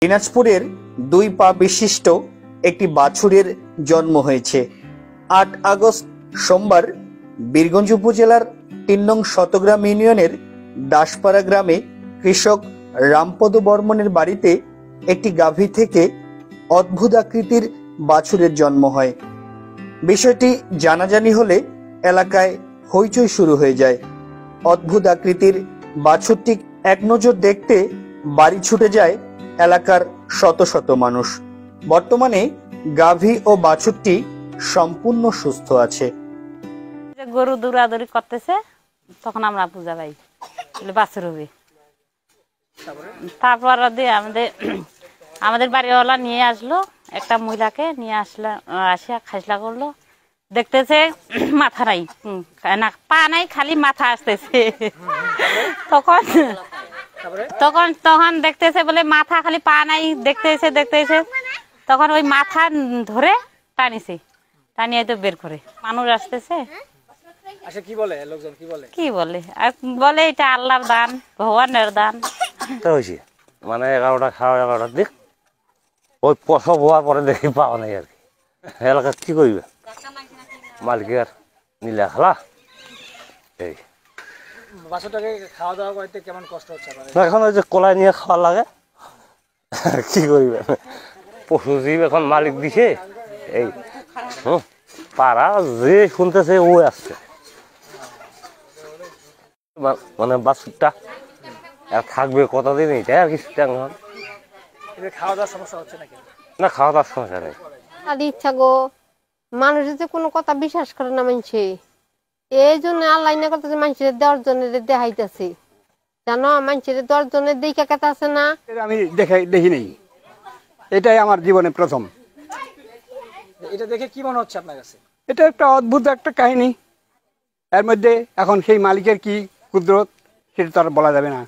দিনাজপুরের 2 পা বিশিষ্ট একটি বাছুরের জন্ম হয়েছে। 8 আগস্ট সোমবার বীরগঞ্জ উপজেলার 3 নং শতগ্রাম ইউনিয়নের দাসপাড়া গ্রামে কৃষক রামপদ বর্মনের বাড়িতে একটি গাভী থেকে অদ্ভুত আকৃতির বাছুরের জন্ম হয়। বিষয়টি জানাজানি হলে এলাকায় হইচই শুরু হয়ে যায়। অদ্ভুত আকৃতির বাছুরটি এক নজর দেখতে বাড়ি ছুটে যায় এলাকার শত শত মানুষ। বর্তমানে গাভী ও বাছুরটি সম্পূর্ণ সুস্থ আছে। গরু দৌড়াদৌড়ি করতেছে, তখন আমরা পূজা পাই বাছুর হবে। তারপর আমাদের বাড়িওয়ালা নিয়ে আসলো, একটা মহিলাকে নিয়ে আসিয়া খাইসলা করলো। দেখতেছে মাথা নাই, না পা নাই, খালি মাথা আসতেছে। তখন দেখতেছে বলে মাথা খালি, পা নাই, দেখতেছে তখন ওই মাথা ধরে টানিয়ে তো বের করে মানুষ আসতেছে। আচ্ছা, কি বলে লোকজন? কি বলে আর বলে এটা আল্লাহর দান, ভগবানের দান। মানে 11টা খাওয়া 11টার দিক ওই প্রসব হওয়ার পরে দেখি পাওয়া নাই আর কি। এলাকা কি করবে, মালিকের নীলা খেলা। এই বাছুরটাকে খাওয়া দাওয়া করতে কেমন কষ্ট হচ্ছে? এখন ওই যে কলাই নিয়ে খাওয়া লাগে, কি করিবে। পশু জীব এখন মালিক দিছে। এই পাড়া যে শুনতেছে ও আসছে, মানে বাছুরটা আর থাকবে কতদিন, এইটাই আর কিছু খাওয়া দাওয়ার সমস্যা হচ্ছে নাকি? না, খাওয়া দাওয়ার সমস্যা নেই। আর ইচ্ছা গো, মানুষ যে কোনো কথা বিশ্বাস করে না মানছে, এই জন্য আল্লাহ না করতেছে মানুষের দেওয়ার জন্য দেখাইতেছে। জানো, মানুষের দেওয়ার জন্য দেখা কেতা আছে না, আমি দেখি নেই, এটাই আমার জীবনে প্রথম। এটা দেখে কি মনে হচ্ছে আপনার কাছে? এটা একটা অদ্ভুত একটা কাহিনী। এর মধ্যে এখন সেই মালিকের কি কুদরত সেটা তো আর বলা যাবে না।